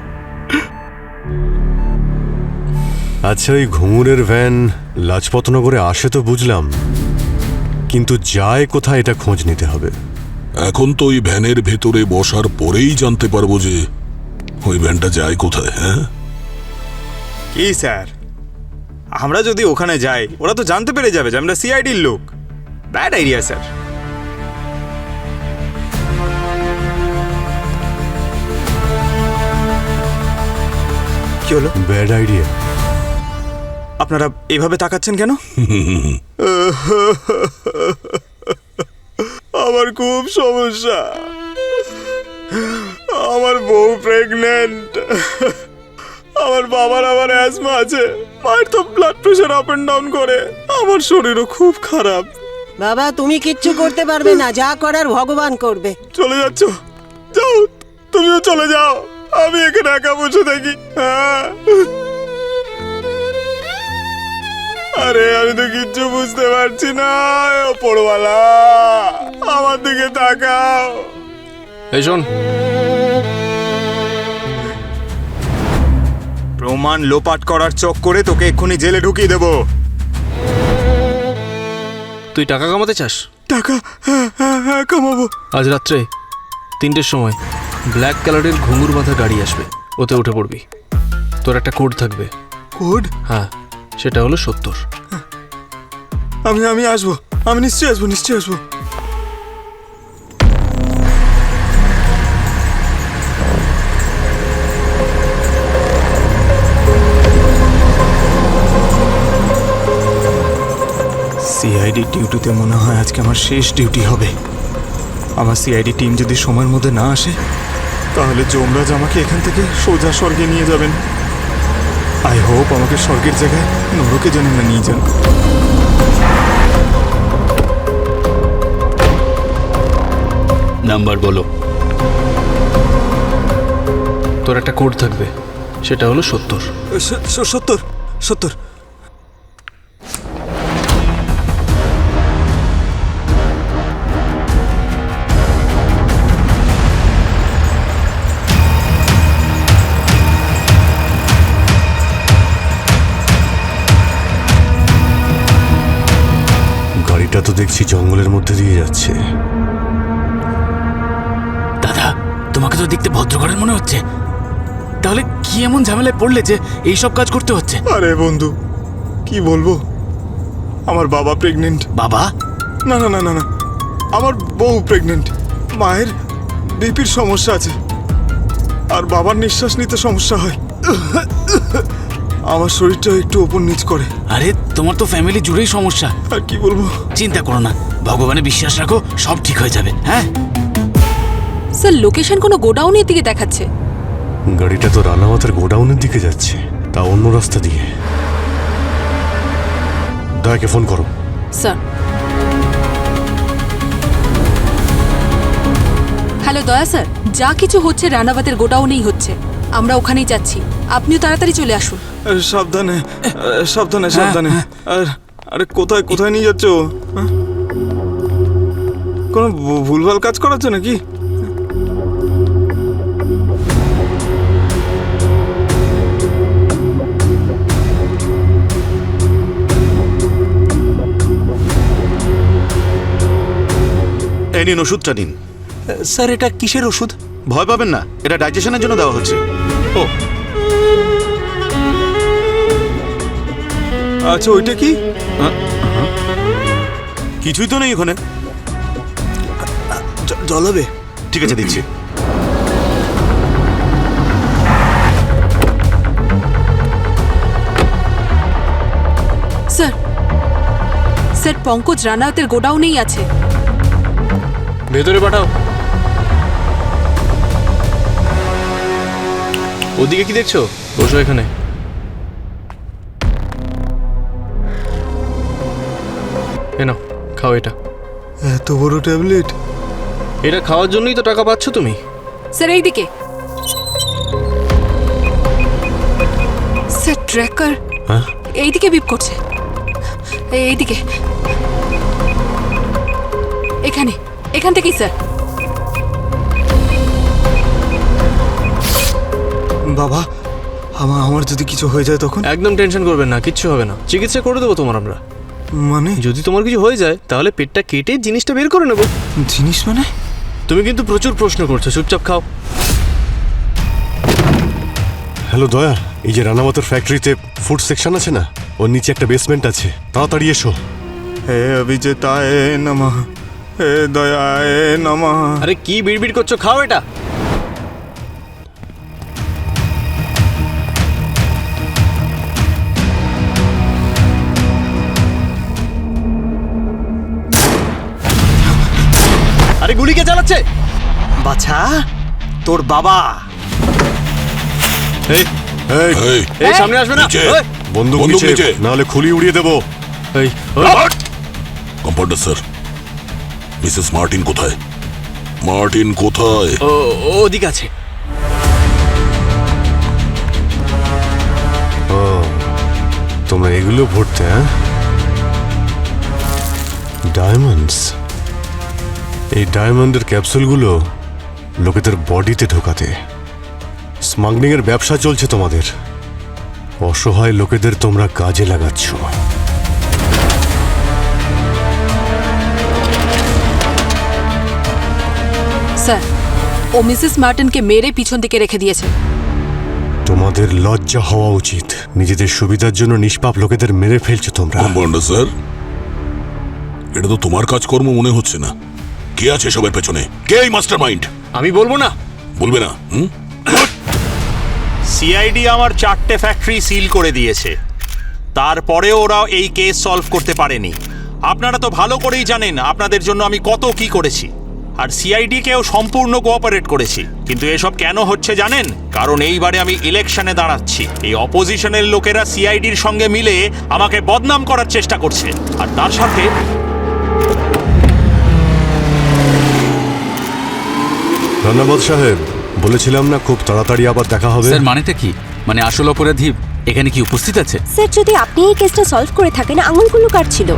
আচ্ছা, ওই ঘুঙুরের ভ্যান লাজপতনগরে আসে তো বুঝলাম, কিন্তু যায় কোথায় এটা খোঁজ নিতে হবে। এখন তো ওই ভ্যানের ভেতরে বসার পরেই জানতে পারবো যে ওই ভ্যানটা যায় কোথায়। হ্যাঁ কি স্যার, আমরা যদি ওখানে যাই ওরা তো জানতে পেরে যাবে যে আমরা সিআইডির লোক। Bad idea sir. কি হলো? Bad idea? আপনারা এভাবে তাকাচ্ছেন কেন? আমার খুব সমস্যা, আমার বউ প্রেগনেন্ট, আমার বাবার আবার অ্যাজমা আছে, মায়ের তো blood pressure up and down করে, আমার শরীরও খুব খারাপ। বাবা তুমি কিচ্ছু করতে পারবে না, যা করার ভগবান করবে। চলে যাচ্ছ? যাও, তুমিও চলে যাও, আমি এখানে একা বসে থাকি। আরে আমি তো কিচ্ছু বুঝতে পারছি না, ওপরওয়ালা আমার দিকে তাকাও। এই শোন, প্রমাণ লোপাট করার চক করে তোকে এক্ষুনি জেলে ঢুকিয়ে দেবো। তুই টাকা কামাতে চাস? টাকা? হ্যাঁ কামাবো। আজ রাত্রে 3টের সময় ব্ল্যাক কালারের ঘুঙুর বাঁধা গাড়ি আসবে, ওতে উঠে পড়বি। তোর একটা কোড থাকবে। কোড? হ্যাঁ, সেটা হলো 70। আমি আসবো, আমি নিশ্চয়ই আসবো। সিআইডি ডিউটিতে মনে হয় আজকে আমার শেষ ডিউটি হবে। আমার সিআইডি টিম যদি সময়ের মধ্যে না আসে তাহলে যমরাজ আমাকে এখান থেকে সোজা স্বর্গে নিয়ে যাবেন। আই হোপ আমাকে স্বর্গের জায়গায় নরকে যেন না নিয়ে যান। নাম্বার বলো। তোর একটা কোড থাকবে, সেটা হলো 70। 70। গাড়িটা তো দেখছি জঙ্গলের মধ্যে দিয়ে যাচ্ছে। দাদা, তোমাকে তো দেখতে ভদ্রঘরের মনে হচ্ছে, তাহলে কি এমন ঝামেলায় পড়লে যে এইসব কাজ করতে হচ্ছে? আরে বন্ধু, কি বলবো, আমার বাবা প্রেগনেন্ট। বাবা? না, আমার বউ প্রেগনেন্ট। মায়ের বিপির সমস্যা আছে, আর বাবার নিঃশ্বাস নিতে সমস্যা হয়। আমার শরীরটা একটু ওপর নিচ করে। আরে তোমার তো ফ্যামিলি জুড়েই সমস্যা। আর কি বলবো? চিন্তা করো না, ভগবানে বিশ্বাস রাখো, সব ঠিক হয়ে যাবে। হ্যাঁ স্যার, লোকেশন কোনো গোডাউনের দিকে দেখাচ্ছে। গাড়িটা তো রানাওয়াতের গোডাউনের দিকে যাচ্ছে, তা অন্য রাস্তা দিয়ে। দয়াকে ফোন করো। স্যার। হ্যালো দয়া স্যার, যা কিছু হচ্ছে রানাবাতের গোডাউনেই হচ্ছে। আমরা ওখানেই যাচ্ছি, আপনিও তাড়াতাড়ি চলে আসুন। সাবধানে সাবধানে সাবধানে। আরে কোথায় কোথায় নিয়ে যাচ্ছ? কোনো ভুলভাল কাজ করাচ্ছ নাকি? এই নিন ওষুধটা নিন। স্যার এটা কিসের ওষুধ? ভয় পাবেন না, এটা ডাইজেশনের জন্য দেওয়া হচ্ছে। ও আচ্ছা, ওইটা কি? কিছুই তো নেই ওখানে। জল হবে? ঠিক আছে, দিচ্ছি। স্যার, স্যার পঙ্কজ রানাওয়াতের গোডাউনেই আছে। ভেতরে পাঠাও। ওদিকে কি দেখছো? বসো এখানে। নাও, খাও এটা। এত বড় ট্যাবলেট? এটা খাওয়ার জন্যই তো টাকা পাচ্ছ তুমি। স্যার এইদিকে। স্যার ট্র্যাকার এইদিকে বিপ করছে, এইদিকে, এখানে, এখান থেকেই স্যার। বাবা, আমার যদি কিছু হয়ে যায় তখন? একদম টেনশন করবেন না, কিচ্ছু হবে না। চিকিৎসা করে দেবো তোমার আমরা। মানে যদি তোমার কিছু হয়ে যায় তাহলে পেটটা কেটে জিনিসটা বের করে নেবো। জিনিস মানে? তুমি কিন্তু প্রচুর প্রশ্ন করছো, চুপচাপ খাও। হ্যালো দয়া, এই যে রানাওয়াতের ফ্যাক্টরিতে ফুড সেকশন আছে না, ওর নিচে একটা বেসমেন্ট আছে, তাড়াতাড়ি এসো। হে অভিজেতায় নমঃ, হে দয়ায় নমঃ। আরে কি বিড়বিড় করছো? খাও এটা। আরে গুলি কে চালাচ্ছে? বাছা, তোর বাবা। এই এই সামনে আসবে না। বন্দুক নিচে, নাহলে খুলি উড়িয়ে দেবো। কম্পাউন্ডার স্যার, মিসেস মার্টিন কোথায়? মার্টিন কোথায়? ওদিকে আছে। ও, তোমরা এগুলো ভরতে? হ্যাঁ, ডায়মন্ডস। এই ডায়মন্ডের ক্যাপসুলগুলো লোকেদের বডিতে ঢোকাতে। স্মাগলিং এর ব্যবসা চলছে তোমাদের। অসহায় লোকেদের তোমরা কাজে লাগাচ্ছ। স্যার, ও মিসেস মার্টিনকে মেরে পিছন দিকে রেখে দিয়েছে। তোমাদের লজ্জা হওয়া উচিত। নিজেদের সুবিধার জন্য নিষ্পাপ লোকেদের মেরে ফেলছো তোমরা। কম্পাউন্ডার স্যার, এটা তো তোমার কাজকর্ম মনে হচ্ছে না। কে আছে সবের পেছনে? কে এই মাস্টার মাইন্ড? আমি বলবো না। বলবে না? সিআইডি আমার 4টে ফ্যাক্টরি সিল করে দিয়েছে, তারপরেও ওরা এই কেস সলভ করতে পারেনি। আপনারা তো ভালো করেই জানেন আপনাদের জন্য আমি কত কি করেছি, আর সিআইডিকেও সম্পূর্ণ কোঅপারেট করেছি। কিন্তু এসব কেন হচ্ছে জানেন? কারণ এইবারে আমি ইলেকশনে দাঁড়াচ্ছি। এই অপোজিশনের লোকেরা সিআইডির সঙ্গে মিলে আমাকে বদনাম করার চেষ্টা করছে, আর তার সাথে ধন্যবাদ সাহেব, বলেছিলাম না খুব তাড়াতাড়ি আবার দেখা হবে। স্যার মানেটা কি? মানে আসল অপরাধী এখানে কি উপস্থিত আছে? স্যার, যদি আপনি এই কেসটা সলভ করে থাকেন, আঙুলগুলো কাটছিল।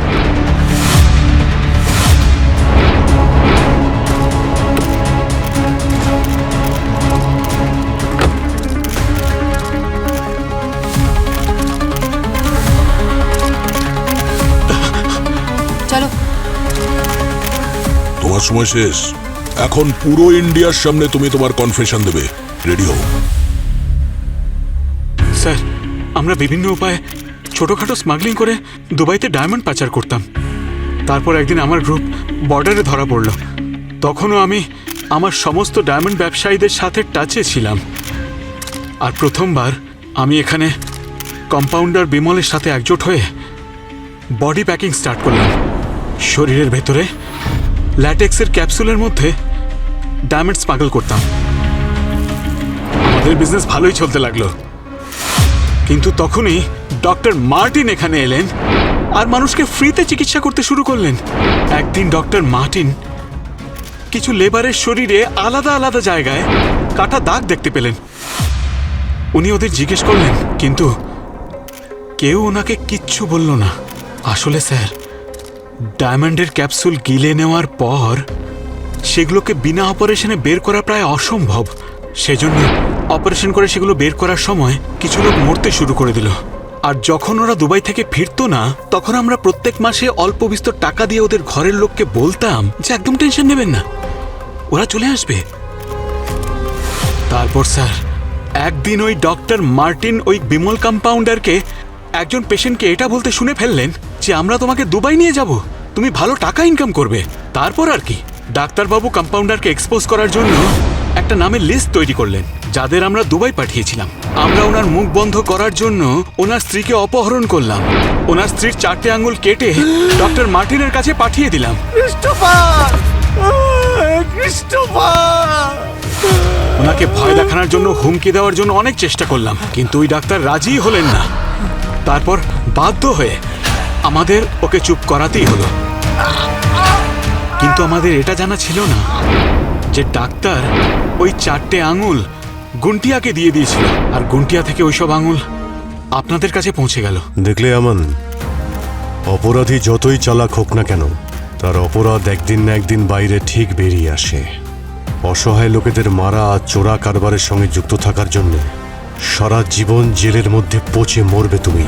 চলো। তোমার সময় শেষ। এখন পুরো ইন্ডিয়ার সামনে তুমি তোমার কনফেশন দেবে। রেডি হও। স্যার, আমরা বিভিন্ন উপায়ে ছোটখাটো স্মাগলিং করে দুবাইতে ডায়মন্ড পাচার করতাম। তারপর একদিন আমার গ্রুপ বর্ডারে ধরা পড়ল। তখনও আমি আমার সমস্ত ডায়মন্ড ব্যবসায়ীদের সাথে টাচে ছিলাম। আর প্রথমবার আমি এখানে কম্পাউন্ডার বিমলের সাথে একজোট হয়ে বডি প্যাকিং স্টার্ট করলাম। শরীরের ভেতরে ল্যাটেক্সের ক্যাপসুলের মধ্যে ডায়মন্ড স্মাগল করতাম। আমাদের বিজনেস ভালোই চলতে লাগলো, কিন্তু তখনই ডক্টর মার্টিন এখানে এলেন আর মানুষকে ফ্রিতে চিকিৎসা করতে শুরু করলেন। একদিন ডক্টর মার্টিন কিছু লেবারের শরীরে আলাদা আলাদা জায়গায় কাটা দাগ দেখতে পেলেন। উনি ওদের জিজ্ঞেস করলেন, কিন্তু কেউ ওনাকে কিচ্ছু বলল না। আসলে স্যার, ডায়মন্ডের ক্যাপসুল গিলে নেওয়ার পর সেগুলোকে বিনা অপারেশনে বের করা প্রায় অসম্ভব। সেজন্য অপারেশন করে সেগুলো বের করার সময় কিছু লোক মরতে শুরু করে দিল। আর যখন ওরা দুবাই থেকে ফিরতো না, তখন আমরা প্রত্যেক মাসে অল্প বিস্তর টাকা দিয়ে ওদের ঘরের লোককে বলতাম যে একদম টেনশন নেবেন না, ওরা চলে আসবে। তারপর স্যার, একদিন ওই ডক্টর মার্টিন ওই বিমল কম্পাউন্ডারকে একজন পেশেন্টকে এটা বলতে শুনে ফেললেন যে আমরা তোমাকে দুবাই নিয়ে যাব, তুমি ভালো টাকা ইনকাম করবে। তারপর আর কি, ডাক্তারবাবু কম্পাউন্ডারকে এক্সপোজ করার জন্য একটা নামের লিস্ট তৈরি করলেন যাদের আমরা দুবাই পাঠিয়েছিলাম। আমরা ওনার মুখ বন্ধ করার জন্য ওনার স্ত্রীকে অপহরণ করলাম। ওনার স্ত্রীর 4টে আঙ্গুল কেটে ডক্টর মার্টিনের কাছে পাঠিয়ে দিলাম। ওনাকে ভয় দেখানোর জন্য, হুমকি দেওয়ার জন্য অনেক চেষ্টা করলাম, কিন্তু ওই ডাক্তার রাজি হলেন না। তারপর বাধ্য হয়ে আমাদের ওকে চুপ করাতেই হলো। কিন্তু আমাদের এটা জানা ছিল না যে ডাক্তার ওই 4টে আঙুল গুন্টিয়াকে দিয়ে দিয়েছিল, আর গুন্টিয়া থেকে ওইসব আঙুল আপনাদের কাছে পৌঁছে গেল। দেখলে আমান, অপরাধী যতই চালাক হোক না কেন, তার অপরাধ একদিন না একদিন বাইরে ঠিক বেরিয়ে আসে। অসহায় লোকেদের মারা আর চোরা কারবারের সঙ্গে যুক্ত থাকার জন্য সারা জীবন জেলের মধ্যে পচে মরবে তুমি।